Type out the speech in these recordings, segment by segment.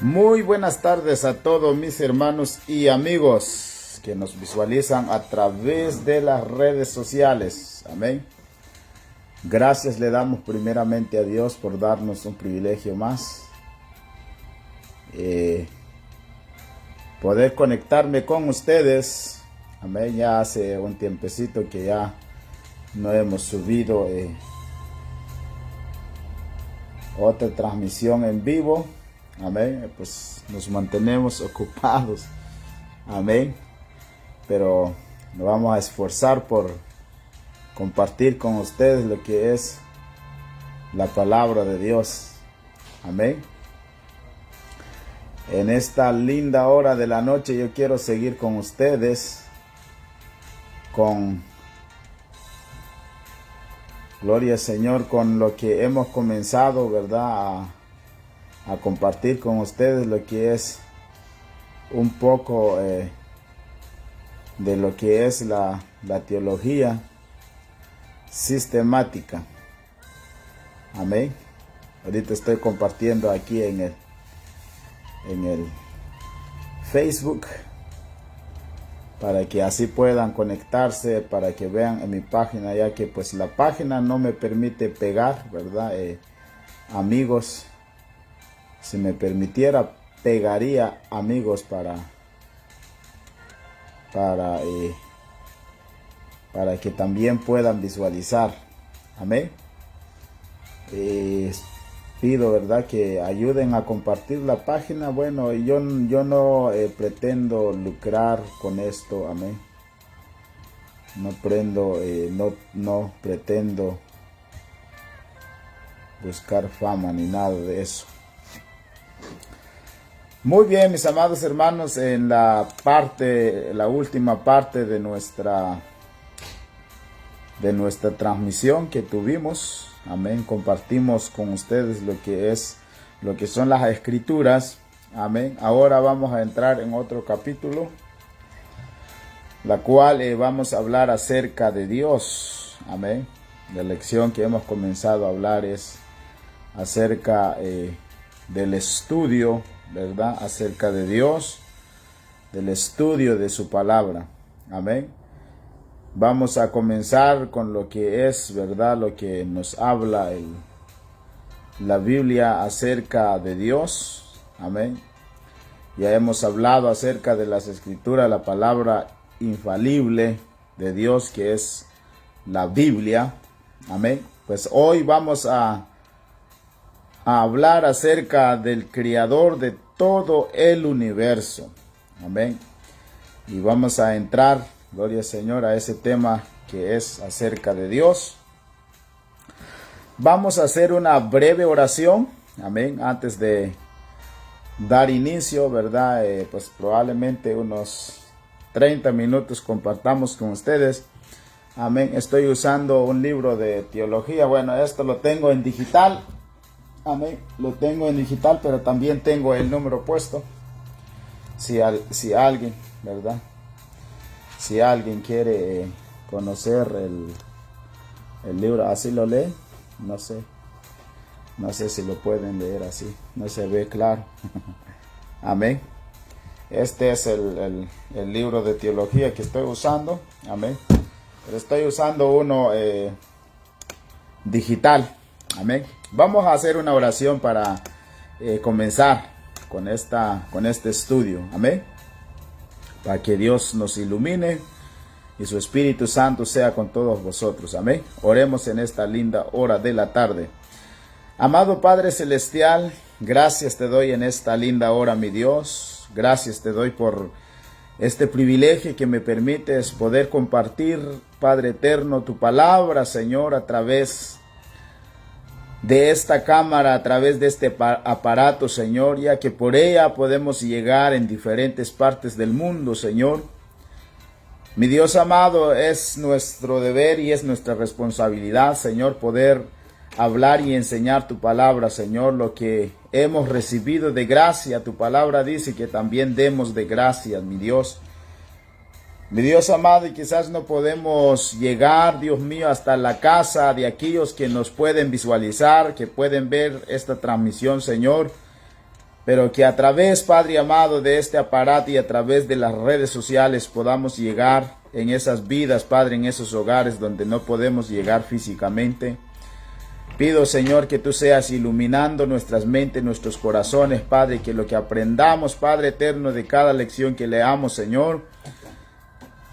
Muy buenas tardes a todos mis hermanos y amigos que nos visualizan a través de las redes sociales. Amén. Gracias le damos primeramente a Dios por darnos un privilegio más. Poder conectarme con ustedes. Amén. Ya hace un tiempecito que ya no hemos subido otra transmisión en vivo. Amén. Pues nos mantenemos ocupados. Amén. Pero nos vamos a esforzar por compartir con ustedes lo que es la palabra de Dios. Amén. En esta linda hora de la noche yo quiero seguir con ustedes con gloria al Señor, con lo que hemos comenzado, ¿verdad? A compartir con ustedes lo que es un poco de lo que es la teología sistemática. Amén. Ahorita estoy compartiendo aquí en el Facebook para que así puedan conectarse, para que vean en mi página, ya que pues la página no me permite pegar, ¿verdad? Amigos, si me permitiera, pegaría amigos para que también puedan visualizar. Amén. Pido, ¿verdad?, que ayuden a compartir la página. Bueno, yo no pretendo lucrar con esto. Amén. No pretendo buscar fama ni nada de eso. Muy bien, mis amados hermanos, en la última parte de nuestra transmisión que tuvimos, amén, compartimos con ustedes lo que son las escrituras, amén. Ahora vamos a entrar en otro capítulo, la cual vamos a hablar acerca de Dios, amén. La lección que hemos comenzado a hablar es acerca del estudio, ¿verdad?, acerca de Dios, del estudio de su palabra. Amén. Vamos a comenzar con lo que es, ¿verdad?, lo que nos habla la Biblia acerca de Dios. Amén. Ya hemos hablado acerca de las escrituras, la palabra infalible de Dios, que es la Biblia. Amén. Pues hoy vamos a hablar acerca del creador de todo el universo. Amén. Y vamos a entrar, gloria al Señor, a ese tema que es acerca de Dios. Vamos a hacer una breve oración. Amén. Antes de dar inicio, ¿verdad? Pues probablemente unos 30 minutos compartamos con ustedes. Amén. Estoy usando un libro de teología. Bueno, esto lo tengo en digital. Amén. Lo tengo en digital, pero también tengo el número puesto. Si alguien, ¿verdad?, si alguien quiere conocer el libro, así lo lee. No sé si lo pueden leer así. No se ve claro. Amén. Este es el libro de teología que estoy usando. Amén. Pero estoy usando uno digital. Amén. Vamos a hacer una oración para comenzar con este estudio. Amén. Para que Dios nos ilumine y su Espíritu Santo sea con todos vosotros. Amén. Oremos en esta linda hora de la tarde. Amado Padre Celestial, gracias te doy en esta linda hora, mi Dios. Gracias te doy por este privilegio que me permites poder compartir, Padre eterno, tu palabra, Señor, a través de esta cámara, a través de este aparato, Señor, ya que por ella podemos llegar en diferentes partes del mundo, Señor. Mi Dios amado, es nuestro deber y es nuestra responsabilidad, Señor, poder hablar y enseñar tu palabra, Señor, lo que hemos recibido de gracia. Tu palabra dice que también demos de gracia, mi Dios. Mi Dios amado, y quizás no podemos llegar, Dios mío, hasta la casa de aquellos que nos pueden visualizar, que pueden ver esta transmisión, Señor. pero que a través, Padre amado, de este aparato y a través de las redes sociales podamos llegar en esas vidas, Padre, en esos hogares donde no podemos llegar físicamente. Pido, Señor, que tú seas iluminando nuestras mentes, nuestros corazones, Padre, que lo que aprendamos, Padre eterno, de cada lección que leamos, Señor,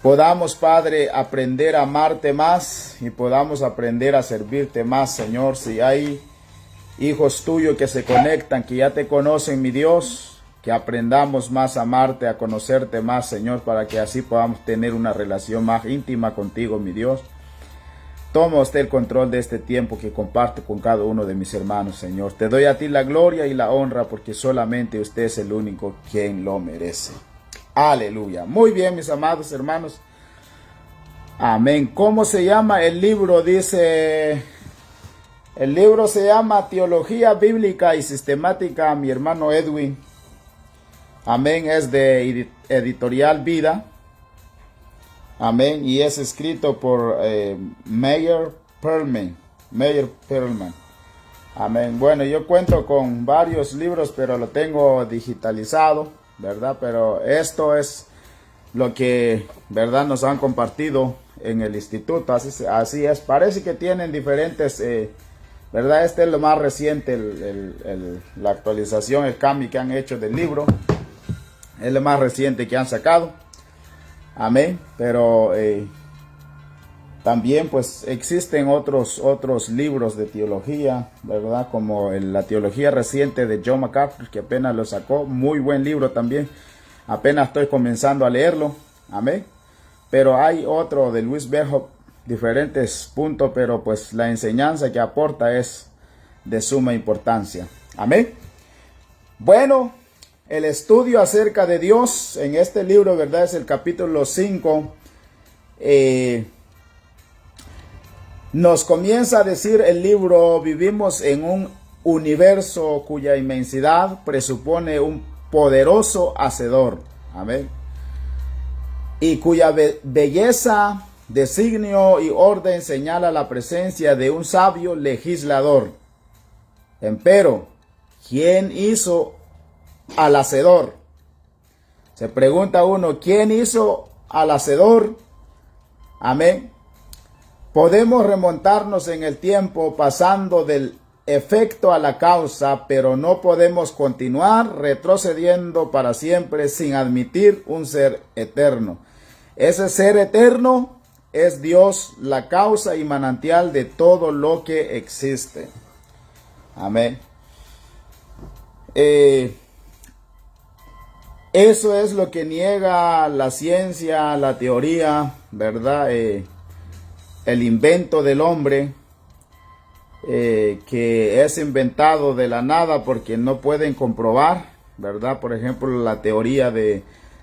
podamos, Padre, aprender a amarte más y podamos aprender a servirte más, Señor. Si hay hijos tuyos que se conectan, que ya te conocen, mi Dios, que aprendamos más a amarte, a conocerte más, Señor, para que así podamos tener una relación más íntima contigo, mi Dios. Toma usted el control de este tiempo que comparte con cada uno de mis hermanos, Señor. Te doy a ti la gloria y la honra porque solamente usted es el único quien lo merece. Aleluya. Muy bien, mis amados hermanos. Amén. ¿Cómo se llama el libro? Dice, el libro se llama Teología Bíblica y Sistemática, mi hermano Edwin. Amén. Es de Editorial Vida. Amén. Y es escrito por Meyer Pearlman. Amén. Bueno, yo cuento con varios libros, pero lo tengo digitalizado, ¿verdad? Pero esto es lo que, ¿verdad?, nos han compartido en el instituto. Así es. Parece que tienen diferentes, ¿verdad? Este es lo más reciente, la actualización, el cambio que han hecho del libro. Es lo más reciente que han sacado. Amén. Pero también pues existen otros libros de teología, ¿verdad? Como la teología reciente de John MacArthur, que apenas lo sacó. Muy buen libro también. Apenas estoy comenzando a leerlo. Amén. Pero hay otro de Louis Berhoff, diferentes puntos, pero pues la enseñanza que aporta es de suma importancia. Amén. Bueno, el estudio acerca de Dios en este libro, ¿verdad? Es el capítulo 5. Nos comienza a decir el libro: vivimos en un universo cuya inmensidad presupone un poderoso hacedor. Amén. Y cuya belleza, designio y orden señala la presencia de un sabio legislador. Empero, ¿quién hizo al hacedor? Se pregunta uno, ¿quién hizo al hacedor? Amén. Podemos remontarnos en el tiempo pasando del efecto a la causa, pero no podemos continuar retrocediendo para siempre sin admitir un ser eterno. Ese ser eterno es Dios, la causa y manantial de todo lo que existe. Amén. Eso es lo que niega la ciencia, la teoría, ¿verdad? El invento del hombre, que es inventado de la nada porque no pueden comprobar, ¿verdad? Por ejemplo, la teoría de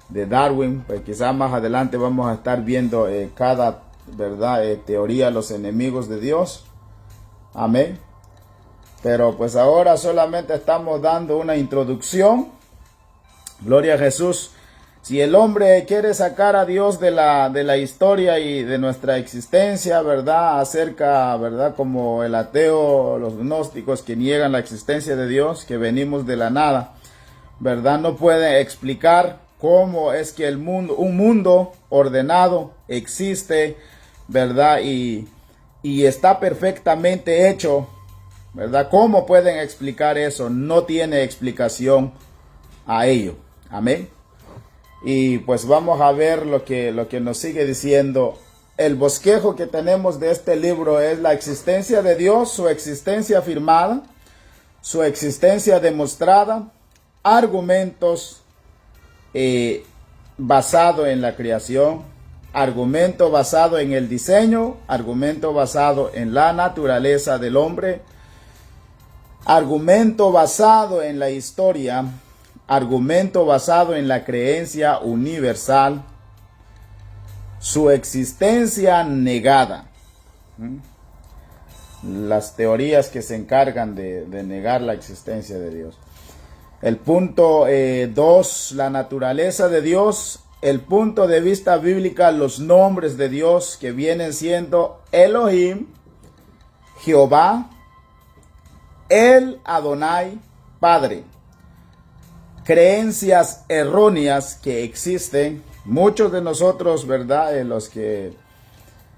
Darwin, pues quizás más adelante vamos a estar viendo cada, ¿verdad?, teoría, los enemigos de Dios. Amén. Pero pues ahora solamente estamos dando una introducción. Gloria a Jesús. Si el hombre quiere sacar a Dios de la historia y de nuestra existencia, ¿verdad?, acerca, ¿verdad?, como el ateo, los gnósticos que niegan la existencia de Dios, que venimos de la nada, ¿verdad?, no pueden explicar cómo es que un mundo ordenado existe, ¿verdad?, y está perfectamente hecho, ¿verdad? ¿Cómo pueden explicar eso? No tiene explicación a ello. Amén. Y pues vamos a ver lo que nos sigue diciendo. El bosquejo que tenemos de este libro es la existencia de Dios, su existencia afirmada, su existencia demostrada, argumentos basado en la creación, argumento basado en el diseño, argumento basado en la naturaleza del hombre, argumento basado en la historia, argumento basado en la creencia universal, su existencia negada. Las teorías que se encargan de negar la existencia de Dios. El punto 2, la naturaleza de Dios. El punto de vista bíblica, los nombres de Dios que vienen siendo Elohim, Jehová, El Adonai, Padre. creencias erróneas que existen. Muchos de nosotros, ¿verdad? Los que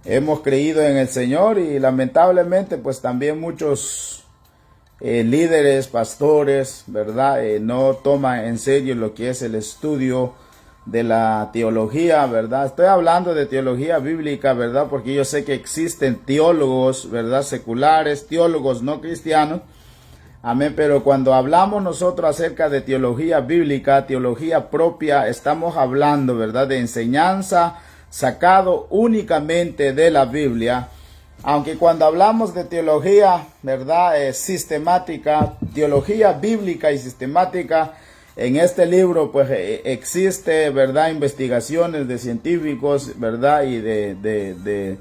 hemos creído en el Señor, y lamentablemente pues también muchos líderes, pastores, ¿verdad? No toman en serio lo que es el estudio de la teología, ¿verdad? Estoy hablando de teología bíblica, ¿verdad? Porque yo sé que existen teólogos, ¿verdad? Seculares, teólogos no cristianos. Amén, pero cuando hablamos nosotros acerca de teología bíblica, teología propia, estamos hablando, ¿verdad?, de enseñanza sacado únicamente de la Biblia. Aunque cuando hablamos de teología, ¿verdad?, sistemática, teología bíblica y sistemática, en este libro pues existe, ¿verdad?, investigaciones de científicos, ¿verdad?, y de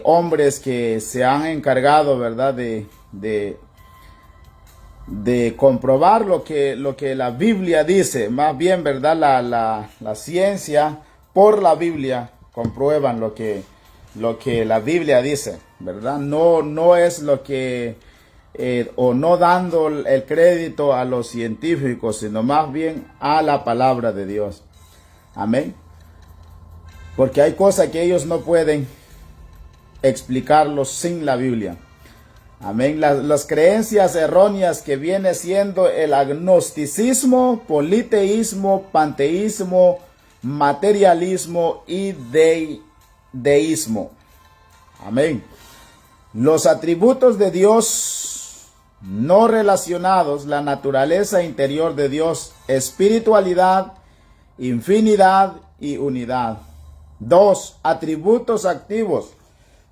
hombres que se han encargado, ¿verdad?, de comprobar lo que la Biblia dice. Más bien, ¿verdad?, la ciencia por la Biblia comprueban lo que la Biblia dice, ¿verdad? No es lo que, o no dando el crédito a los científicos, sino más bien a la palabra de Dios. Amén. Porque hay cosas que ellos no pueden explicarlos sin la Biblia. Amén. Las creencias erróneas que viene siendo el agnosticismo, politeísmo, panteísmo, materialismo y deísmo. Amén. Los atributos de Dios no relacionados, la naturaleza interior de Dios, espiritualidad, infinidad y unidad. 2. Atributos activos.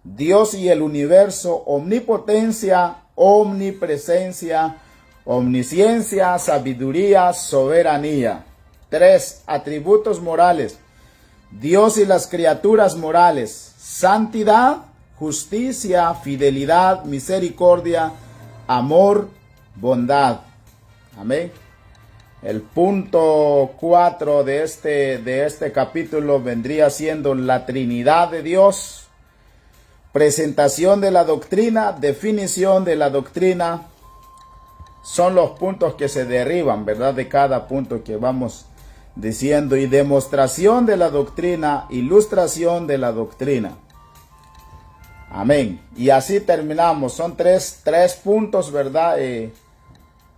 Dios y el universo, omnipotencia, omnipresencia, omnisciencia, sabiduría, soberanía. 3. Atributos morales. Dios y las criaturas morales, santidad, justicia, fidelidad, misericordia, amor, bondad. Amén. El punto 4 de este capítulo vendría siendo la Trinidad de Dios. Presentación de la doctrina, definición de la doctrina. Son los puntos que se derivan, ¿verdad?, de cada punto que vamos diciendo. Y demostración de la doctrina, ilustración de la doctrina. Amén. Y así terminamos. Son tres puntos, ¿verdad?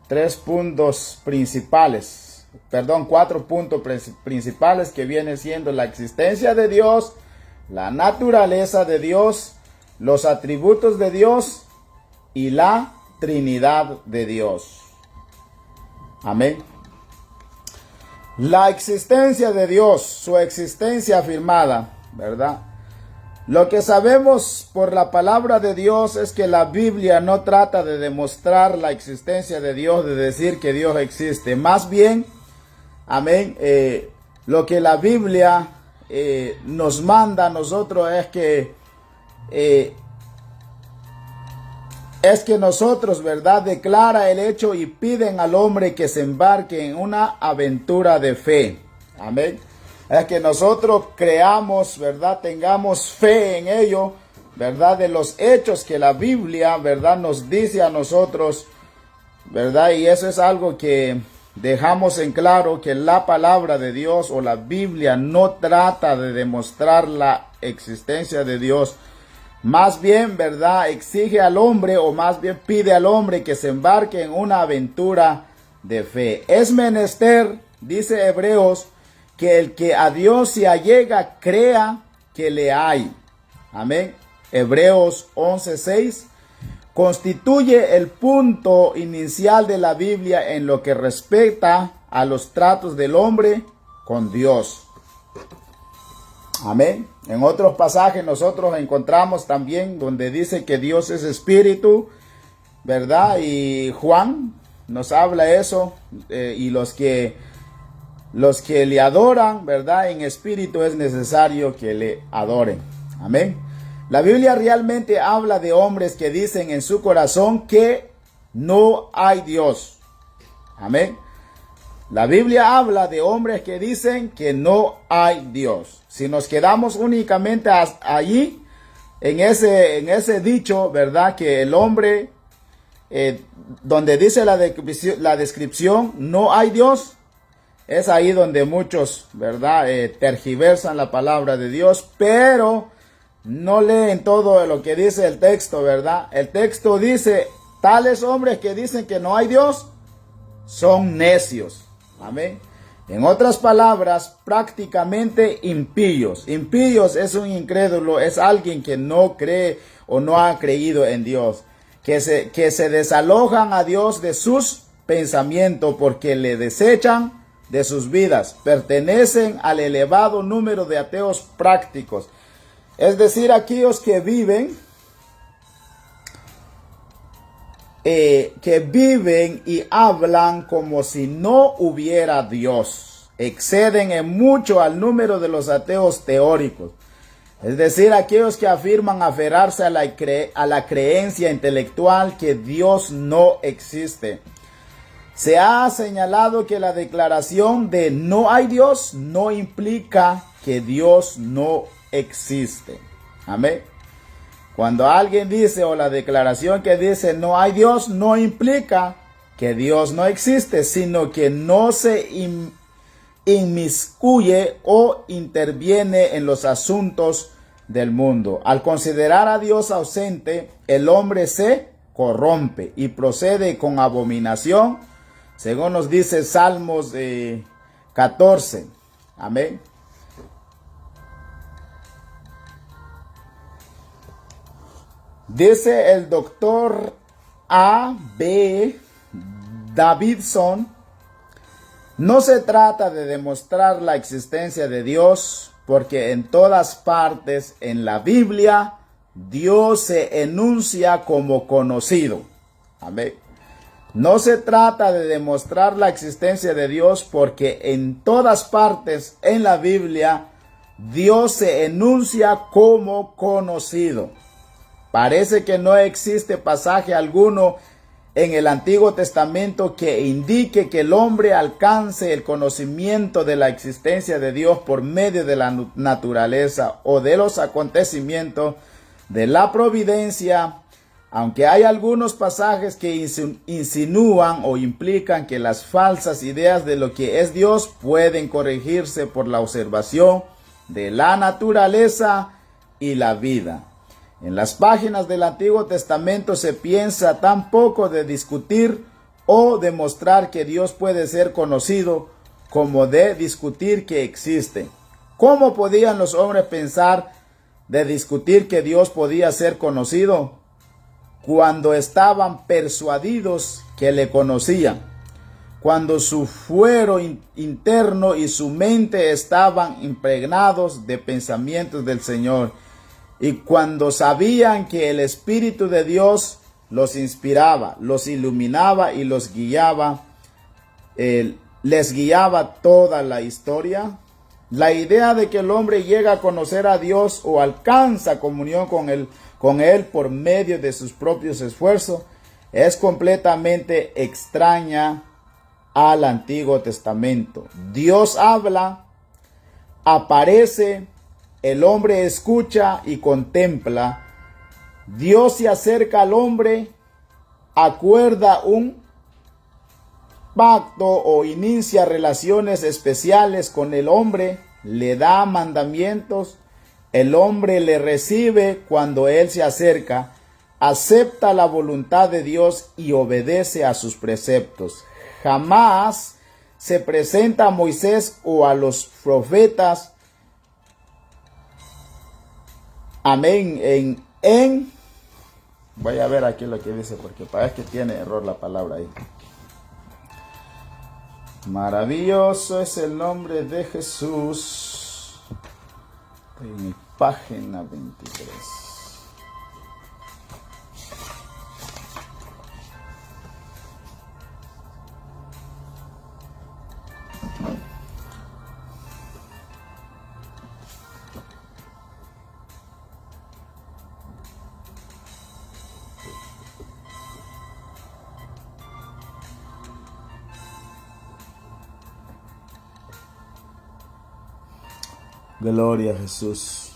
3 puntos principales. Perdón, 4 puntos principales, que viene siendo la existencia de Dios, la naturaleza de Dios, los atributos de Dios y la Trinidad de Dios. Amén. La existencia de Dios, su existencia afirmada, ¿verdad? Lo que sabemos por la palabra de Dios es que la Biblia no trata de demostrar la existencia de Dios, de decir que Dios existe. Más bien, amén, lo que la Biblia nos manda a nosotros es que nosotros, ¿verdad?, declara el hecho y piden al hombre que se embarque en una aventura de fe. Amén. Es que nosotros creamos, ¿verdad?, tengamos fe en ello, ¿verdad?, de los hechos que la Biblia, ¿verdad?, nos dice a nosotros, ¿verdad? Y eso es algo que dejamos en claro, que la palabra de Dios o la Biblia no trata de demostrar la existencia de Dios. Más bien, ¿verdad?, exige al hombre, o más bien pide al hombre que se embarque en una aventura de fe. Es menester, dice Hebreos, que el que a Dios se allega crea que le hay. Amén. Hebreos 11:6 constituye el punto inicial de la Biblia en lo que respecta a los tratos del hombre con Dios. Amén. En otros pasajes nosotros encontramos también donde dice que Dios es espíritu, ¿verdad? Y Juan nos habla eso, y los que le adoran, ¿verdad?, en espíritu es necesario que le adoren. Amén. La Biblia realmente habla de hombres que dicen en su corazón que no hay Dios. Amén. La Biblia habla de hombres que dicen que no hay Dios. Si nos quedamos únicamente allí, en ese dicho, ¿verdad?, que el hombre, donde dice la descripción, no hay Dios, Es ahí donde muchos, ¿verdad?, tergiversan la palabra de Dios, pero no leen todo lo que dice el texto, ¿verdad? El texto dice, tales hombres que dicen que no hay Dios, son necios. Amén. En otras palabras, prácticamente impíos. Impíos es un incrédulo, es alguien que no cree o no ha creído en Dios. Que se desalojan a Dios de sus pensamientos porque le desechan de sus vidas. Pertenecen al elevado número de ateos prácticos. Es decir, aquellos que viven y hablan como si no hubiera Dios. Exceden en mucho al número de los ateos teóricos. Es decir, aquellos que afirman aferrarse a la creencia intelectual que Dios no existe. Se ha señalado que la declaración de no hay Dios no implica que Dios no existe. Amén. Cuando alguien dice, o la declaración que dice no hay Dios, no implica que Dios no existe, sino que no se inmiscuye o interviene en los asuntos del mundo. Al considerar a Dios ausente, el hombre se corrompe y procede con abominación, según nos dice Salmos 14. Amén. Dice el doctor A. B. Davidson, no se trata de demostrar la existencia de Dios, porque en todas partes en la Biblia Dios se enuncia como conocido. Amén. No se trata de demostrar la existencia de Dios, porque en todas partes en la Biblia Dios se enuncia como conocido. Parece que no existe pasaje alguno en el Antiguo Testamento que indique que el hombre alcance el conocimiento de la existencia de Dios por medio de la naturaleza o de los acontecimientos de la providencia, aunque hay algunos pasajes que insinúan o implican que las falsas ideas de lo que es Dios pueden corregirse por la observación de la naturaleza y la vida. En las páginas del Antiguo Testamento se piensa tan poco de discutir o demostrar que Dios puede ser conocido como de discutir que existe. ¿Cómo podían los hombres pensar de discutir que Dios podía ser conocido cuando estaban persuadidos que le conocían? Cuando su fuero interno y su mente estaban impregnados de pensamientos del Señor. Y cuando sabían que el Espíritu de Dios los inspiraba, los iluminaba y los guiaba, les guiaba toda la historia. La idea de que el hombre llega a conocer a Dios o alcanza comunión con él por medio de sus propios esfuerzos es completamente extraña al Antiguo Testamento. Dios habla, aparece, el hombre escucha y contempla. Dios se acerca al hombre, acuerda un pacto o inicia relaciones especiales con el hombre, le da mandamientos, el hombre le recibe cuando él se acerca, acepta la voluntad de Dios y obedece a sus preceptos. Jamás se presenta a Moisés o a los profetas, amén, voy a ver aquí lo que dice, porque parece que tiene error la palabra ahí. Maravilloso es el nombre de Jesús. En mi página 23. Gloria a Jesús.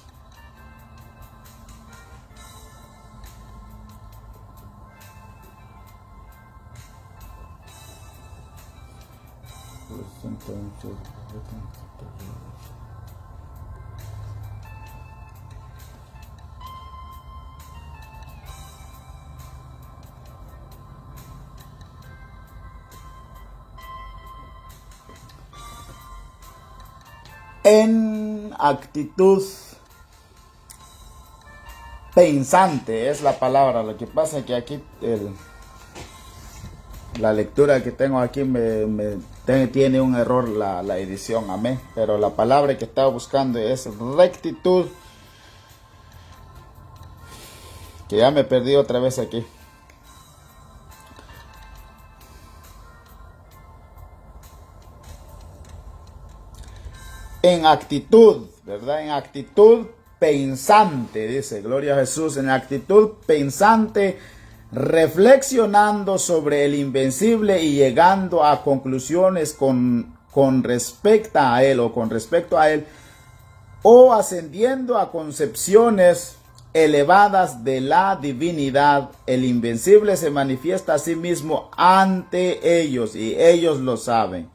En actitud pensante es la palabra. Lo que pasa es que aquí la lectura que tengo aquí tiene un error la edición, amén. Pero la palabra que estaba buscando es rectitud, que ya me perdí otra vez aquí. En actitud, ¿verdad? En actitud pensante, dice, gloria a Jesús, en actitud pensante, reflexionando sobre el invencible y llegando a conclusiones con respecto a él o ascendiendo a concepciones elevadas de la divinidad. El invencible se manifiesta a sí mismo ante ellos y ellos lo saben.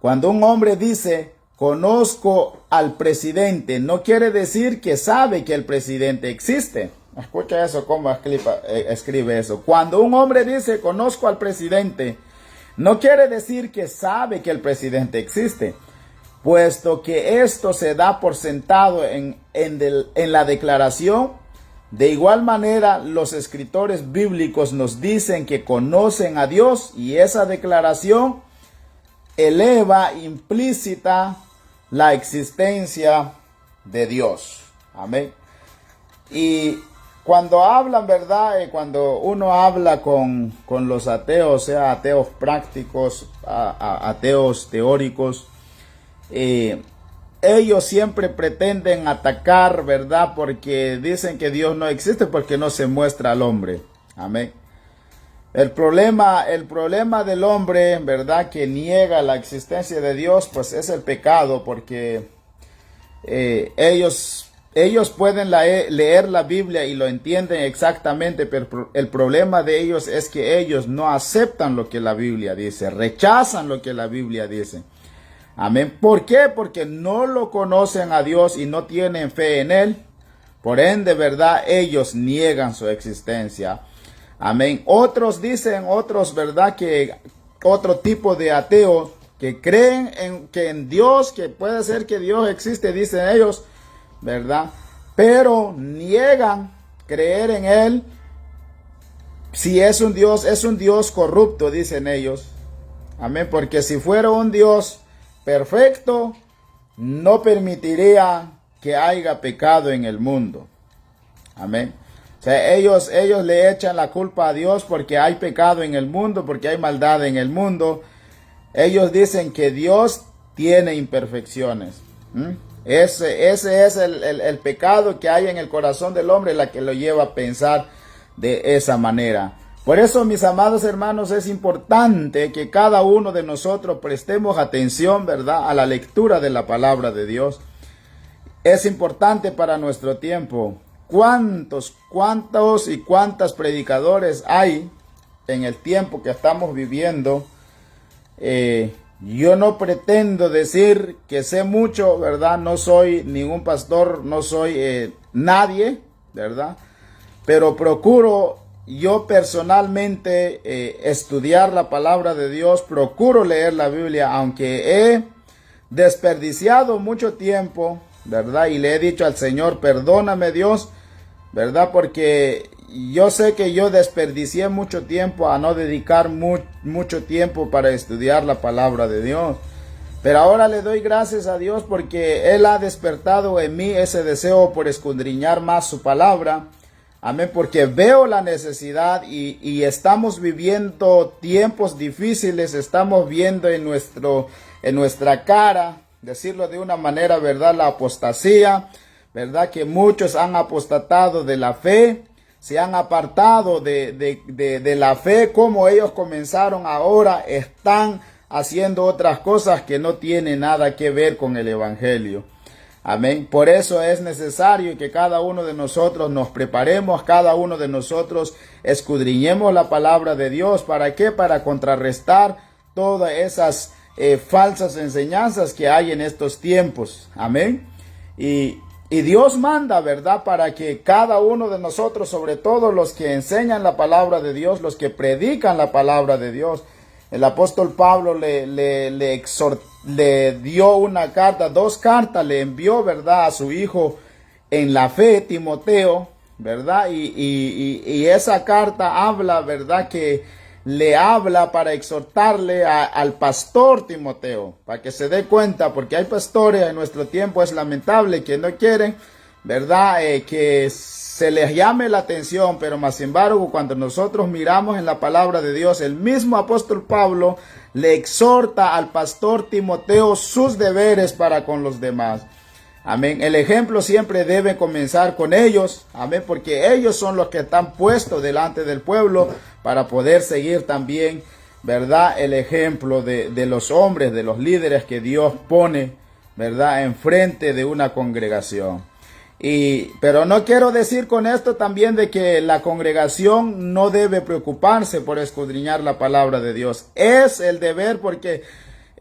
Cuando un hombre dice conozco al presidente, no quiere decir que sabe que el presidente existe. Escucha eso, cómo escribe eso. Cuando un hombre dice conozco al presidente, no quiere decir que sabe que el presidente existe, puesto que esto se da por sentado en la declaración. De igual manera, los escritores bíblicos nos dicen que conocen a Dios, y esa declaración eleva implícita la existencia de Dios. Amén. Y cuando hablan, ¿verdad? Cuando uno habla con los ateos, sea ateos prácticos, ateos teóricos, ellos siempre pretenden atacar, ¿verdad? Porque dicen que Dios no existe porque no se muestra al hombre. Amén. El problema del hombre, ¿verdad?, que niega la existencia de Dios, pues es el pecado, porque ellos pueden leer la Biblia y lo entienden exactamente, pero el problema de ellos es que ellos no aceptan lo que la Biblia dice, rechazan lo que la Biblia dice. Amén. ¿Por qué? Porque no lo conocen a Dios y no tienen fe en Él. Por ende, ¿verdad?, ellos niegan su existencia. Amén. Otros dicen, ¿verdad?, que otro tipo de ateos que creen en Dios, que puede ser que Dios existe, dicen ellos, ¿verdad? Pero niegan creer en Él. Si es un Dios corrupto, dicen ellos. Amén. Porque si fuera un Dios perfecto, no permitiría que haya pecado en el mundo. Amén. O sea, ellos le echan la culpa a Dios porque hay pecado en el mundo, porque hay maldad en el mundo. Ellos dicen que Dios tiene imperfecciones. Ese es el pecado que hay en el corazón del hombre, la que lo lleva a pensar de esa manera. Por eso, mis amados hermanos, es importante que cada uno de nosotros prestemos atención, ¿verdad?, a la lectura de la palabra de Dios. Es importante para nuestro tiempo. ¿Cuántos y cuántas predicadores hay en el tiempo que estamos viviendo? Yo no pretendo decir que sé mucho, ¿verdad? No soy ningún pastor, no soy nadie, ¿verdad? Pero procuro yo personalmente estudiar la palabra de Dios, procuro leer la Biblia, aunque he desperdiciado mucho tiempo, ¿verdad? Y le he dicho al Señor, perdóname, Dios, ¿verdad? Porque yo sé que yo desperdicié mucho tiempo a no dedicar mucho tiempo para estudiar la palabra de Dios. Pero ahora le doy gracias a Dios porque Él ha despertado en mí ese deseo por escudriñar más su palabra. Amén, porque veo la necesidad y estamos viviendo tiempos difíciles, estamos viendo en nuestra cara, decirlo de una manera, ¿verdad?, la apostasía, ¿verdad?, que muchos han apostatado de la fe, se han apartado de la fe, como ellos comenzaron ahora, están haciendo otras cosas que no tienen nada que ver con el evangelio. Amén. Por eso es necesario que cada uno de nosotros nos preparemos, cada uno de nosotros escudriñemos la palabra de Dios. ¿Para qué? Para contrarrestar todas falsas enseñanzas que hay en estos tiempos. Amén. Y Dios manda, ¿verdad?, para que cada uno de nosotros, sobre todo los que enseñan la palabra de Dios, los que predican la palabra de Dios, el apóstol Pablo le dio una carta, 2 cartas le envió, ¿verdad?, a su hijo en la fe, Timoteo, ¿verdad? Y esa carta habla, ¿verdad?, que le habla para exhortarle al pastor Timoteo, para que se dé cuenta, porque hay pastores en nuestro tiempo, es lamentable, que no quieren, ¿verdad?, que se les llame la atención, pero más sin embargo, cuando nosotros miramos en la palabra de Dios, el mismo apóstol Pablo le exhorta al pastor Timoteo sus deberes para con los demás. Amén. El ejemplo siempre debe comenzar con ellos. Amén. Porque ellos son los que están puestos delante del pueblo para poder seguir también, ¿verdad?, el ejemplo de los hombres, de los líderes que Dios pone, ¿verdad?, enfrente de una congregación. Pero no quiero decir con esto también de que la congregación no debe preocuparse por escudriñar la palabra de Dios. Es el deber, porque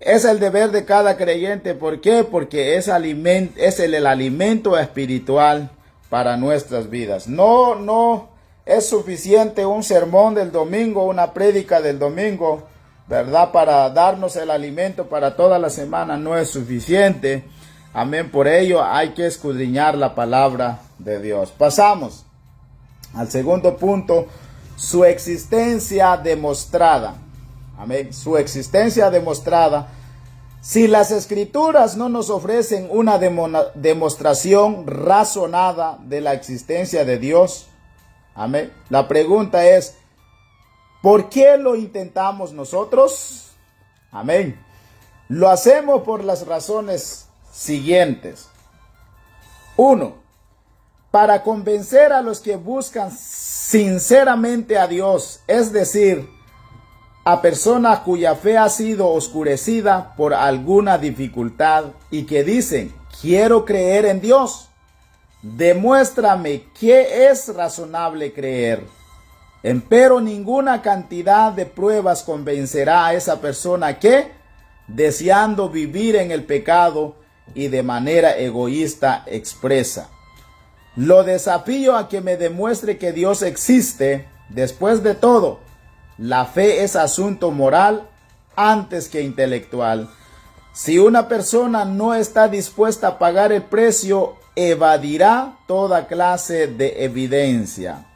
es el deber de cada creyente. ¿Por qué? Porque es el alimento espiritual para nuestras vidas. No es suficiente un sermón del domingo, una prédica del domingo, ¿verdad?, para darnos el alimento para toda la semana. No es suficiente. Amén. Por ello hay que escudriñar la palabra de Dios. Pasamos al segundo punto: su existencia demostrada. Amén. Su existencia demostrada. Si las escrituras no nos ofrecen una demostración razonada de la existencia de Dios, amén, la pregunta es, ¿por qué lo intentamos nosotros? Amén. Lo hacemos por las razones siguientes. 1. Para convencer a los que buscan sinceramente a Dios, es decir, a personas cuya fe ha sido oscurecida por alguna dificultad y que dicen, quiero creer en Dios. Demuéstrame qué es razonable creer. Empero ninguna cantidad de pruebas convencerá a esa persona que, deseando vivir en el pecado y de manera egoísta, expresa: lo desafío a que me demuestre que Dios existe. Después de todo, la fe es asunto moral antes que intelectual. Si una persona no está dispuesta a pagar el precio, evadirá toda clase de evidencia.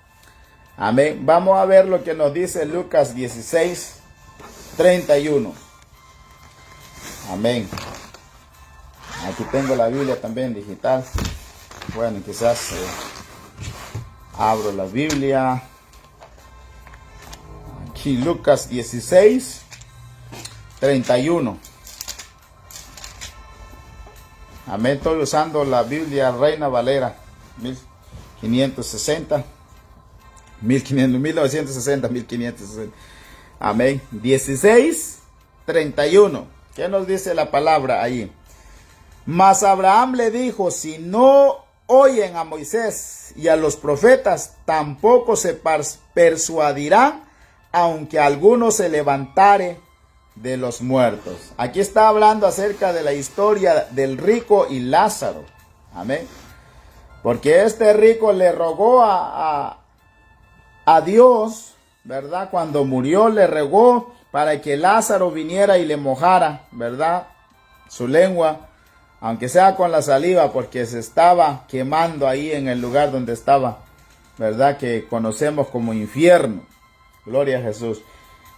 Amén. Vamos a ver lo que nos dice Lucas 16:31. Amén. Aquí tengo la Biblia también digital. Bueno, quizás abro la Biblia. Aquí Lucas 16:31. Amén. Estoy usando la Biblia Reina Valera 1560. 1560. Amén. 16:31. ¿Qué nos dice la palabra ahí? Mas Abraham le dijo: si no oyen a Moisés y a los profetas, tampoco se persuadirán, aunque alguno se levantare de los muertos. Aquí está hablando acerca de la historia del rico y Lázaro. Amén. Porque este rico le rogó a Dios, ¿verdad? Cuando murió le rogó para que Lázaro viniera y le mojara, ¿verdad?, su lengua, aunque sea con la saliva, porque se estaba quemando ahí en el lugar donde estaba, ¿verdad?, que conocemos como infierno. Gloria a Jesús.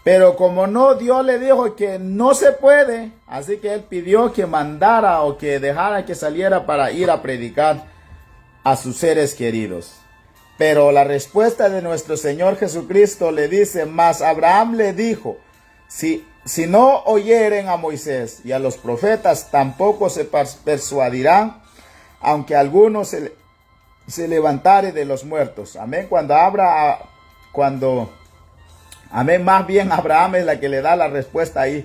Pero como no, Dios le dijo que no se puede, así que él pidió que mandara o que dejara que saliera para ir a predicar a sus seres queridos. Pero la respuesta de nuestro Señor Jesucristo le dice: mas Abraham le dijo, si no oyeren a Moisés y a los profetas, tampoco se persuadirán, aunque alguno se levantare de los muertos. Amén. Amén, más bien Abraham es la que le da la respuesta ahí.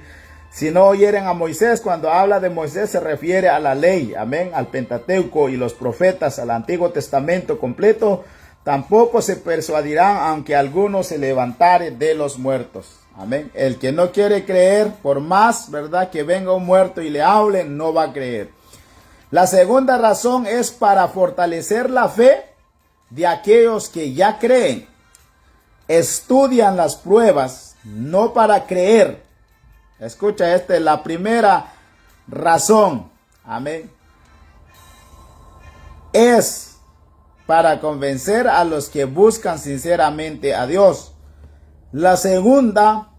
Si no oyeren a Moisés, cuando habla de Moisés se refiere a la ley, amén, al Pentateuco y los profetas, al Antiguo Testamento completo. Tampoco se persuadirán, aunque alguno se levantare de los muertos. Amén. El que no quiere creer, por más, ¿verdad?, que venga un muerto y le hable, no va a creer. La segunda razón es para fortalecer la fe de aquellos que ya creen. Estudian las pruebas, no para creer. Escucha, esta es la primera razón. Amén. Es para convencer a los que buscan sinceramente a Dios. La segunda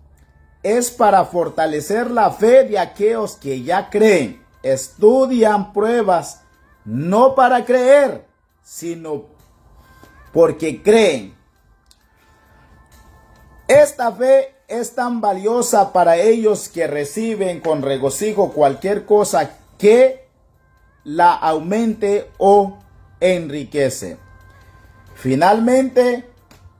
es para fortalecer la fe de aquellos que ya creen. Estudian pruebas no para creer, sino porque creen. Esta fe es tan valiosa para ellos que reciben con regocijo cualquier cosa que la aumente o enriquece. Finalmente,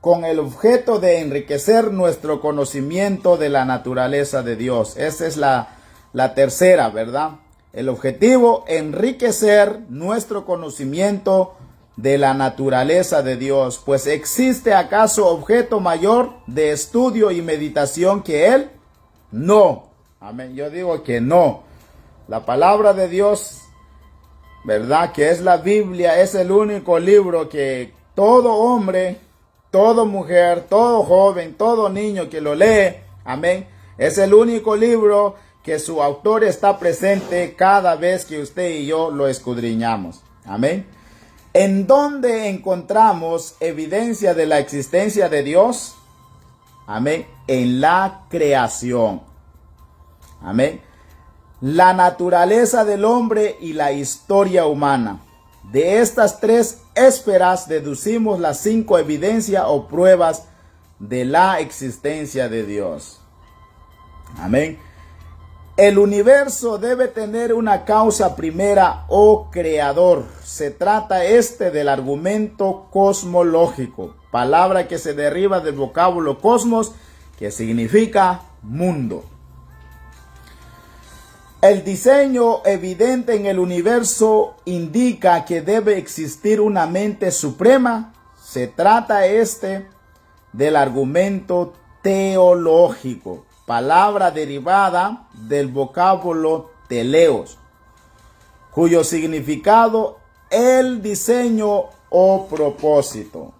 con el objeto de enriquecer nuestro conocimiento de la naturaleza de Dios. Esa es la tercera, ¿verdad? El objetivo, enriquecer nuestro conocimiento de la naturaleza de Dios. Pues ¿existe acaso objeto mayor de estudio y meditación que Él? No. Amén. Yo digo que no. La palabra de Dios, ¿verdad?, que es la Biblia, es el único libro que todo hombre, toda mujer, todo joven, todo niño que lo lee, amén, es el único libro que su autor está presente cada vez que usted y yo lo escudriñamos. Amén. ¿En dónde encontramos evidencia de la existencia de Dios? Amén. En la creación. Amén. La naturaleza del hombre y la historia humana. De estas tres esferas deducimos las 5 evidencias o pruebas de la existencia de Dios. Amén. El universo debe tener una causa primera o creador. Se trata del argumento cosmológico, palabra que se deriva del vocablo cosmos, que significa mundo. El diseño evidente en el universo indica que debe existir una mente suprema. Se trata del argumento teológico, palabra derivada del vocablo teleos, cuyo significado el diseño o propósito.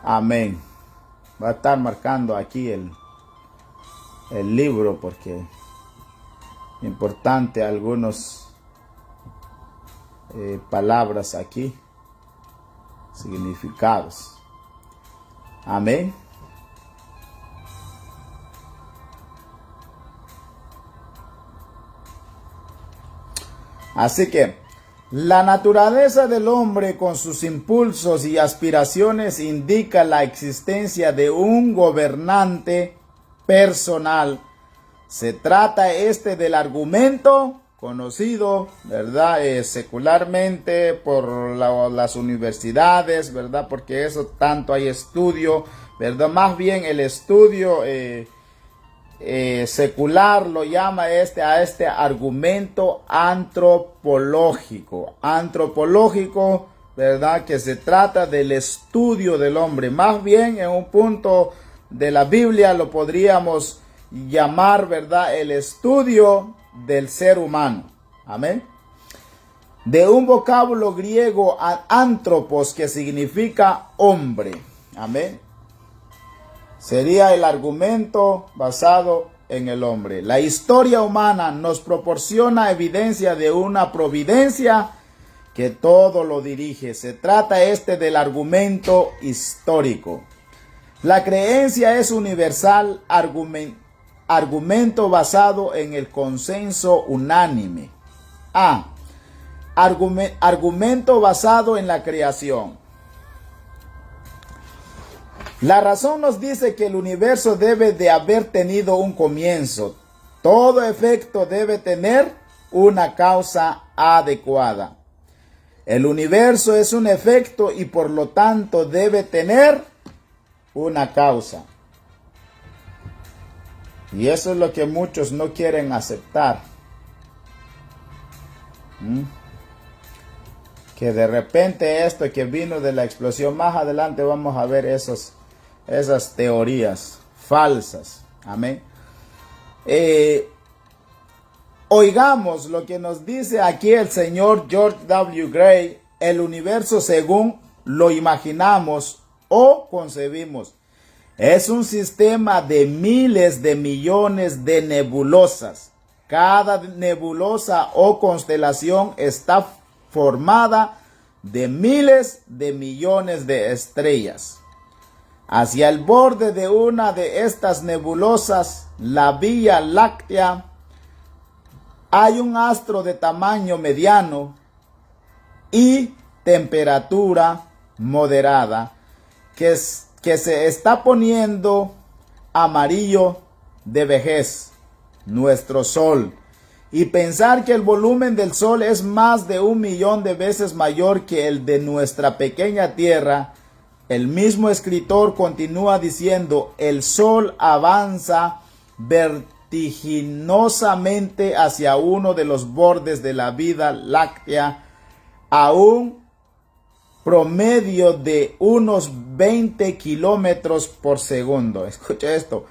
Amén. Va a estar marcando aquí el libro porque importante algunas palabras aquí, significados. Amén. Así que la naturaleza del hombre con sus impulsos y aspiraciones indica la existencia de un gobernante personal. Se trata del argumento conocido, ¿verdad?, secularmente por las universidades, ¿verdad?, porque eso tanto hay estudio, ¿verdad? Más bien el estudio secular lo llama a este argumento antropológico, ¿verdad?, que se trata del estudio del hombre. Más bien en un punto de la Biblia lo podríamos llamar, ¿verdad?, el estudio del ser humano. Amén. De un vocablo griego antropos, que significa hombre. Amén. Sería el argumento basado en el hombre. La historia humana nos proporciona evidencia de una providencia que todo lo dirige. Se trata del argumento histórico. La creencia es universal, argumento basado en el consenso unánime. Argumento basado en la creación. La razón nos dice que el universo debe de haber tenido un comienzo. Todo efecto debe tener una causa adecuada. El universo es un efecto y por lo tanto debe tener una causa. Y eso es lo que muchos no quieren aceptar. Que de repente esto que vino de la explosión, más adelante vamos a ver esas teorías falsas. Amén. Oigamos lo que nos dice aquí el señor George W. Gray: el universo según lo imaginamos o concebimos es un sistema de miles de millones de nebulosas. Cada nebulosa o constelación está formada de miles de millones de estrellas. Hacia el borde de una de estas nebulosas, la Vía Láctea, hay un astro de tamaño mediano y temperatura moderada que se está poniendo amarillo de vejez, nuestro Sol. Y pensar que el volumen del Sol es más de 1 millón de veces mayor que el de nuestra pequeña Tierra. El mismo escritor continúa diciendo: el Sol avanza vertiginosamente hacia uno de los bordes de la Vía Láctea a un promedio de unos 20 kilómetros por segundo. Escucha esto: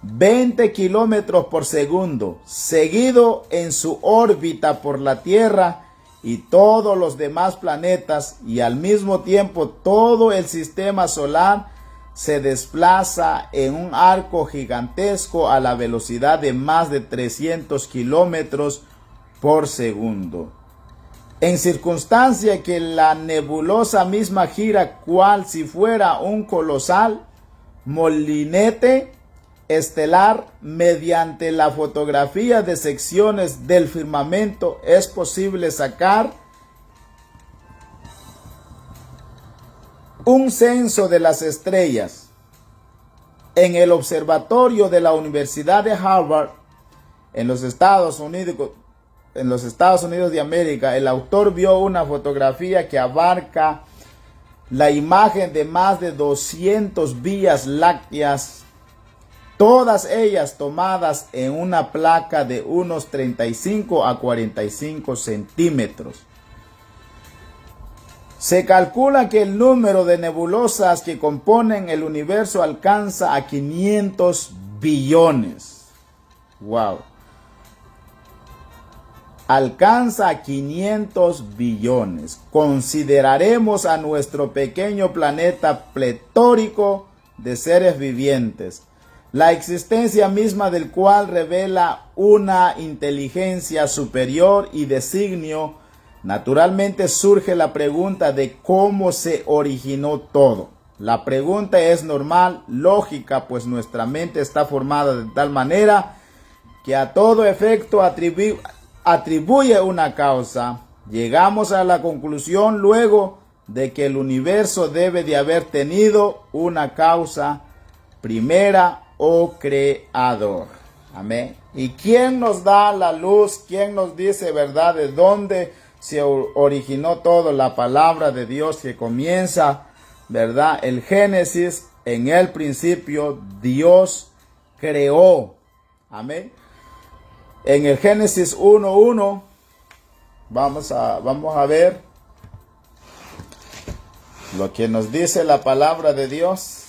20 kilómetros por segundo, seguido en su órbita por la Tierra y todos los demás planetas, y al mismo tiempo todo el sistema solar se desplaza en un arco gigantesco a la velocidad de más de 300 kilómetros por segundo. En circunstancia que la nebulosa misma gira cual si fuera un colosal molinete estelar, mediante la fotografía de secciones del firmamento es posible sacar un censo de las estrellas. En el observatorio de la Universidad de Harvard, en los Estados Unidos de América, el autor vio una fotografía que abarca la imagen de más de 200 vías lácteas, todas ellas tomadas en una placa de unos 35 a 45 centímetros. Se calcula que el número de nebulosas que componen el universo alcanza a 500 billones. ¡Wow! Alcanza a 500 billones. Consideraremos a nuestro pequeño planeta pletórico de seres vivientes, la existencia misma del cual revela una inteligencia superior y designio. Naturalmente surge la pregunta de cómo se originó todo. La pregunta es normal, lógica, pues nuestra mente está formada de tal manera que a todo efecto atribuye una causa. Llegamos a la conclusión luego de que el universo debe de haber tenido una causa primera o creador. Amén. ¿Y quién nos da la luz? ¿Quién nos dice, verdad, de dónde se originó todo? La palabra de Dios que comienza, verdad, el Génesis: en el principio Dios creó. Amén. En el Génesis 1:1 vamos a ver lo que nos dice la palabra de Dios.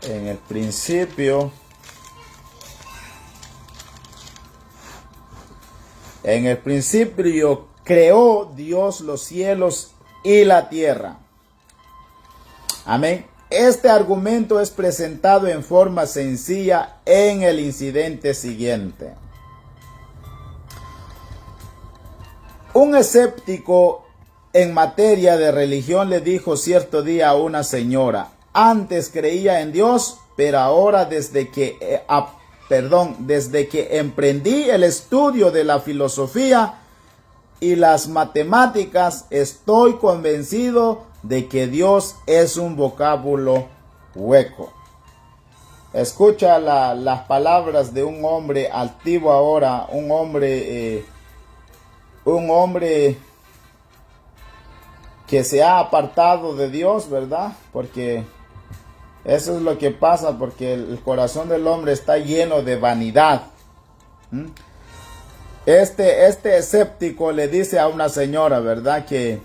En el principio creó Dios los cielos y la tierra. Amén. Este argumento es presentado en forma sencilla en el incidente siguiente. Un escéptico en materia de religión le dijo cierto día a una señora: antes creía en Dios, pero ahora desde que emprendí el estudio de la filosofía y las matemáticas, estoy convencido de que Dios es un vocábulo hueco. Escucha las palabras de un hombre altivo ahora, un hombre que se ha apartado de Dios, ¿verdad? Porque eso es lo que pasa, porque el corazón del hombre está lleno de vanidad. Este escéptico le dice a una señora, ¿verdad? Que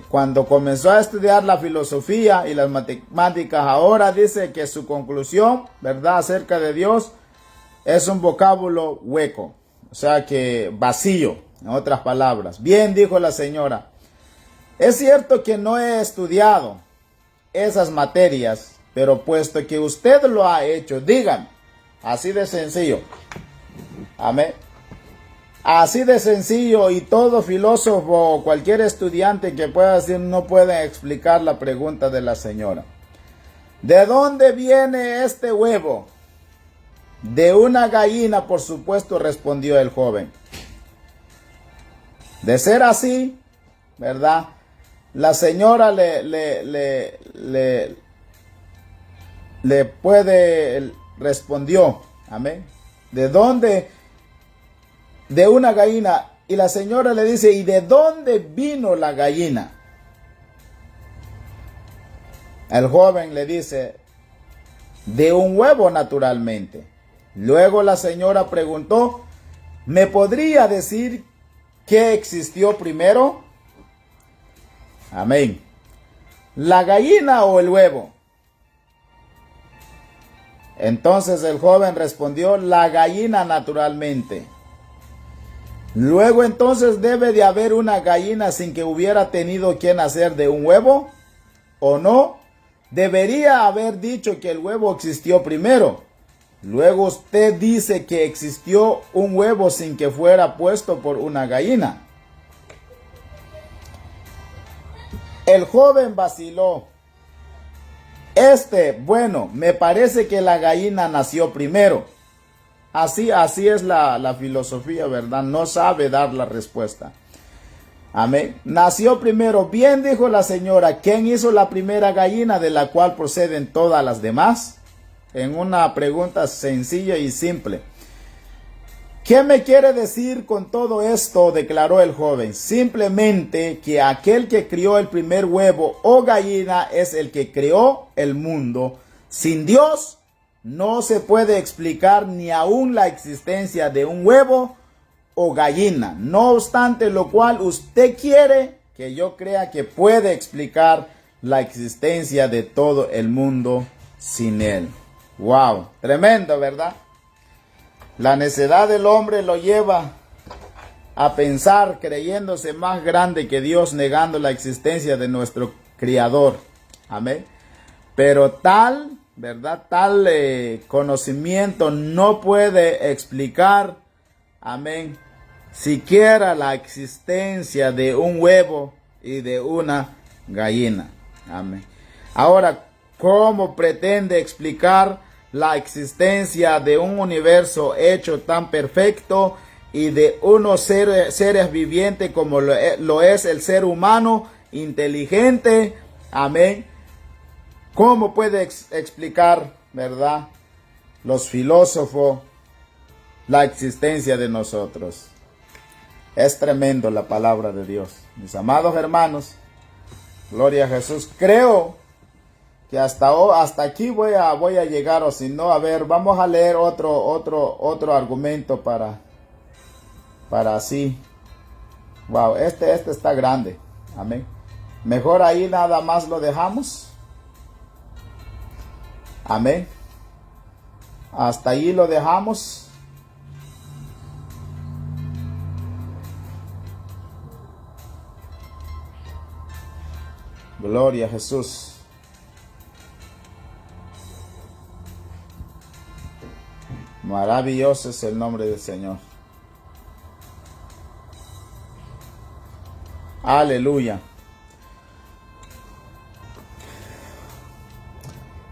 cuando comenzó a estudiar la filosofía y las matemáticas, ahora dice que su conclusión, ¿verdad?, acerca de Dios es un vocábulo hueco, o sea que vacío, en otras palabras. Bien, dijo la señora, es cierto que no he estudiado esas materias, pero puesto que usted lo ha hecho, dígame, así de sencillo, amén. Así de sencillo, y todo filósofo o cualquier estudiante que pueda decir no puede explicar la pregunta de la señora. ¿De dónde viene este huevo? De una gallina, por supuesto, respondió el joven. De ser así, ¿verdad? La señora respondió, amén. ¿De dónde? De una gallina. Y la señora le dice, ¿y de dónde vino la gallina? El joven le dice, de un huevo, naturalmente. Luego la señora preguntó, ¿me podría decir qué existió primero? Amén. ¿La gallina o el huevo? Entonces el joven respondió, la gallina, naturalmente. Luego entonces debe de haber una gallina sin que hubiera tenido que nacer de un huevo, ¿o no? Debería haber dicho que el huevo existió primero. Luego usted dice que existió un huevo sin que fuera puesto por una gallina. El joven vaciló. Bueno, me parece que la gallina nació primero. Así es la filosofía, ¿verdad? No sabe dar la respuesta. Amén. Nació primero. Bien, dijo la señora. ¿Quién hizo la primera gallina de la cual proceden todas las demás? En una pregunta sencilla y simple. ¿Qué me quiere decir con todo esto?, declaró el joven. Simplemente que aquel que crió el primer huevo o gallina es el que creó el mundo. Sin Dios no se puede explicar ni aún la existencia de un huevo o gallina. No obstante lo cual, usted quiere que yo crea que puede explicar la existencia de todo el mundo sin él. Wow, tremendo, ¿verdad? La necedad del hombre lo lleva a pensar creyéndose más grande que Dios, negando la existencia de nuestro Creador. Amén. Pero tal, ¿verdad? Tal conocimiento no puede explicar, amén, siquiera la existencia de un huevo y de una gallina. Amén. Ahora, ¿cómo pretende explicar la existencia de un universo hecho tan perfecto y de unos seres vivientes como lo es el ser humano inteligente? Amén. ¿Cómo puede explicar, verdad, los filósofos la existencia de nosotros? Es tremendo la palabra de Dios. Mis amados hermanos, gloria a Jesús. Creo que hasta aquí voy a llegar, o si no, a ver, vamos a leer otro argumento para así. Wow, este está grande. Amén. Mejor ahí nada más lo dejamos. Amén. Hasta ahí lo dejamos. Gloria a Jesús. Maravilloso es el nombre del Señor. Aleluya.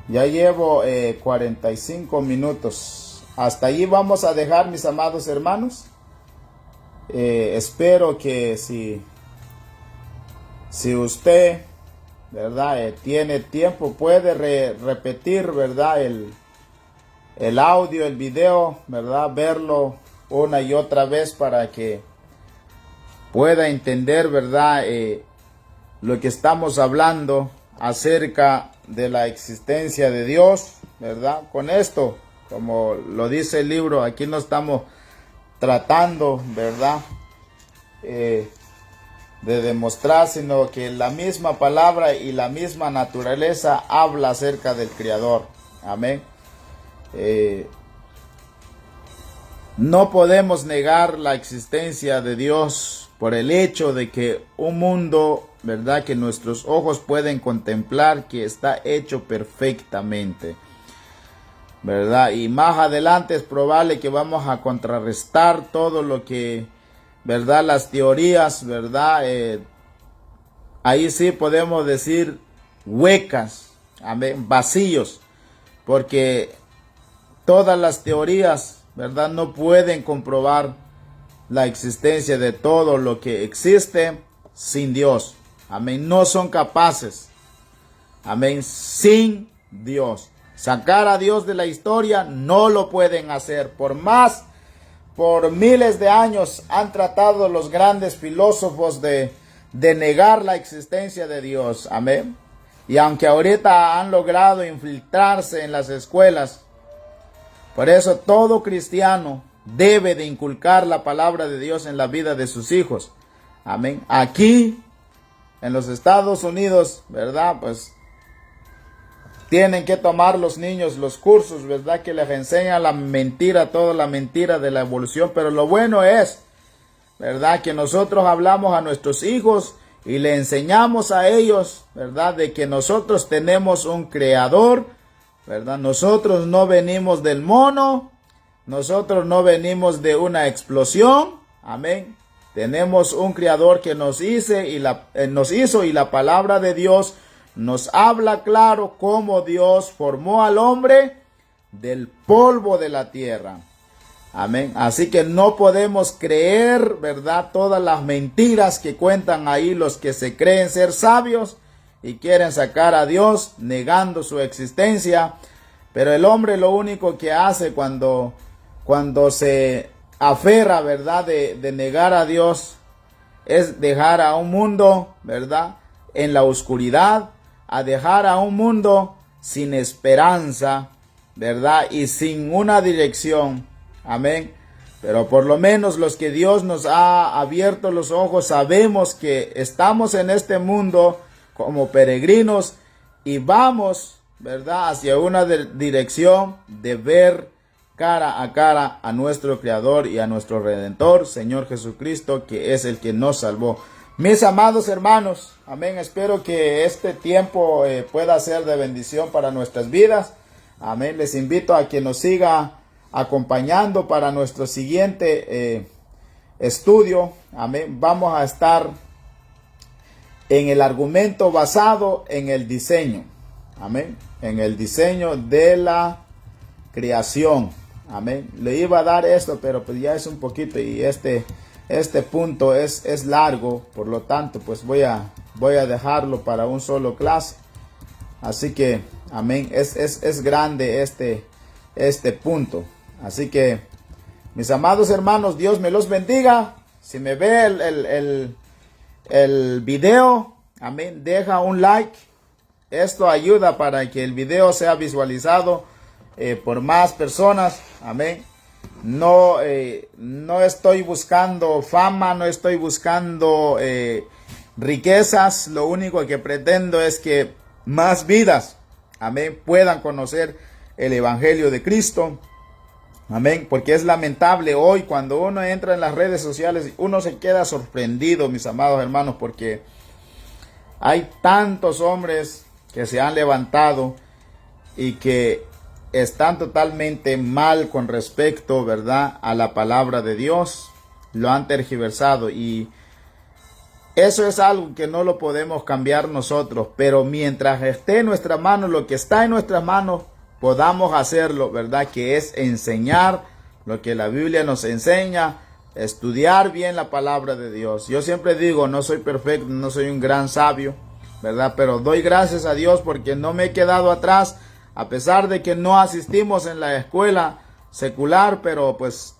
Ya llevo 45 minutos. Hasta allí vamos a dejar, mis amados hermanos. Espero que si usted, ¿verdad?, tiene tiempo, puede repetir, ¿verdad?, el audio, el video, ¿verdad?, verlo una y otra vez para que pueda entender, ¿verdad?, lo que estamos hablando acerca de la existencia de Dios, ¿verdad? Con esto, como lo dice el libro, aquí no estamos tratando, ¿verdad?, de demostrar, sino que la misma palabra y la misma naturaleza habla acerca del Creador. Amén. No podemos negar la existencia de Dios por el hecho de que un mundo, ¿verdad?, que nuestros ojos pueden contemplar, que está hecho perfectamente, ¿verdad? Y más adelante es probable que vamos a contrarrestar todo lo que, ¿verdad?, las teorías, ¿verdad? Ahí sí podemos decir huecas, amén, vacíos, porque todas las teorías, ¿verdad?, no pueden comprobar la existencia de todo lo que existe sin Dios. Amén. No son capaces. Amén. Sin Dios. Sacar a Dios de la historia no lo pueden hacer. Por miles de años han tratado los grandes filósofos de negar la existencia de Dios. Amén. Y aunque ahorita han logrado infiltrarse en las escuelas, por eso todo cristiano debe de inculcar la palabra de Dios en la vida de sus hijos. Amén. Aquí, en los Estados Unidos, ¿verdad?, pues tienen que tomar los niños los cursos, ¿verdad?, que les enseñan la mentira, toda la mentira de la evolución. Pero lo bueno es, ¿verdad?, que nosotros hablamos a nuestros hijos y le enseñamos a ellos, ¿verdad?, de que nosotros tenemos un creador, ¿verdad? Nosotros no venimos del mono, nosotros no venimos de una explosión. Amén. Tenemos un creador que nos hizo y la palabra de Dios nos habla claro cómo Dios formó al hombre del polvo de la tierra. Amén. Así que no podemos creer, ¿verdad?, todas las mentiras que cuentan ahí los que se creen ser sabios y quieren sacar a Dios negando su existencia. Pero el hombre lo único que hace cuando se aferra, ¿verdad?, de negar a Dios, es dejar a un mundo, ¿verdad?, en la oscuridad, a dejar a un mundo sin esperanza, ¿verdad?, y sin una dirección. Amén. Pero por lo menos los que Dios nos ha abierto los ojos, sabemos que estamos en este mundo como peregrinos y vamos, ¿verdad?, hacia una dirección de ver cara a cara a nuestro Creador y a nuestro Redentor, Señor Jesucristo, que es el que nos salvó. Mis amados hermanos, amén, espero que este tiempo pueda ser de bendición para nuestras vidas. Amén, les invito a que nos siga acompañando para nuestro siguiente estudio. Amén, vamos a estar en el argumento basado en el diseño. Amén, en el diseño de la creación. Amén. Le iba a dar esto, pero pues ya es un poquito y este punto es largo, por lo tanto pues voy a dejarlo para un solo clase. Así que, amén, es grande este punto. Así que, mis amados hermanos, Dios me los bendiga. Si me ve el video, amén, deja un like. Esto ayuda para que el video sea visualizado por más personas. Amén. No estoy buscando fama, no estoy buscando riquezas. Lo único que pretendo es que más vidas, amén, puedan conocer el Evangelio de Cristo. Amén, porque es lamentable hoy cuando uno entra en las redes sociales, uno se queda sorprendido, mis amados hermanos, porque hay tantos hombres que se han levantado y que están totalmente mal con respecto, ¿verdad?, a la palabra de Dios. Lo han tergiversado y eso es algo que no lo podemos cambiar nosotros, pero mientras esté en nuestra mano, lo que está en nuestras manos, podamos hacerlo, ¿verdad?, que es enseñar lo que la Biblia nos enseña, estudiar bien la palabra de Dios. Yo siempre digo, no soy perfecto, no soy un gran sabio, ¿verdad?, pero doy gracias a Dios porque no me he quedado atrás, a pesar de que no asistimos en la escuela secular, pero pues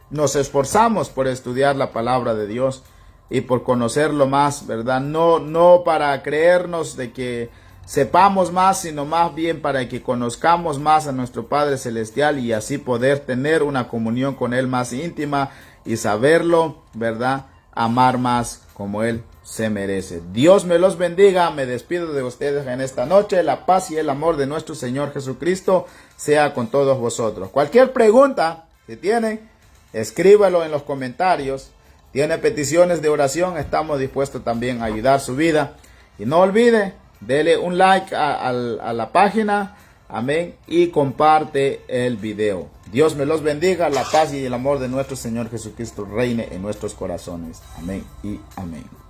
nos esforzamos por estudiar la palabra de Dios y por conocerlo más, ¿verdad? No para creernos de que sepamos más, sino más bien para que conozcamos más a nuestro Padre Celestial y así poder tener una comunión con Él más íntima y saberlo, ¿verdad? Amar más como Él se merece. Dios me los bendiga. Me despido de ustedes en esta noche. La paz y el amor de nuestro Señor Jesucristo sea con todos vosotros. Cualquier pregunta que tienen, escríbalo en los comentarios. Tiene peticiones de oración, estamos dispuestos también a ayudar su vida. Y no olvide, dele un like a la página, amén, y comparte el video. Dios me los bendiga, la paz y el amor de nuestro Señor Jesucristo reine en nuestros corazones. Amén y amén.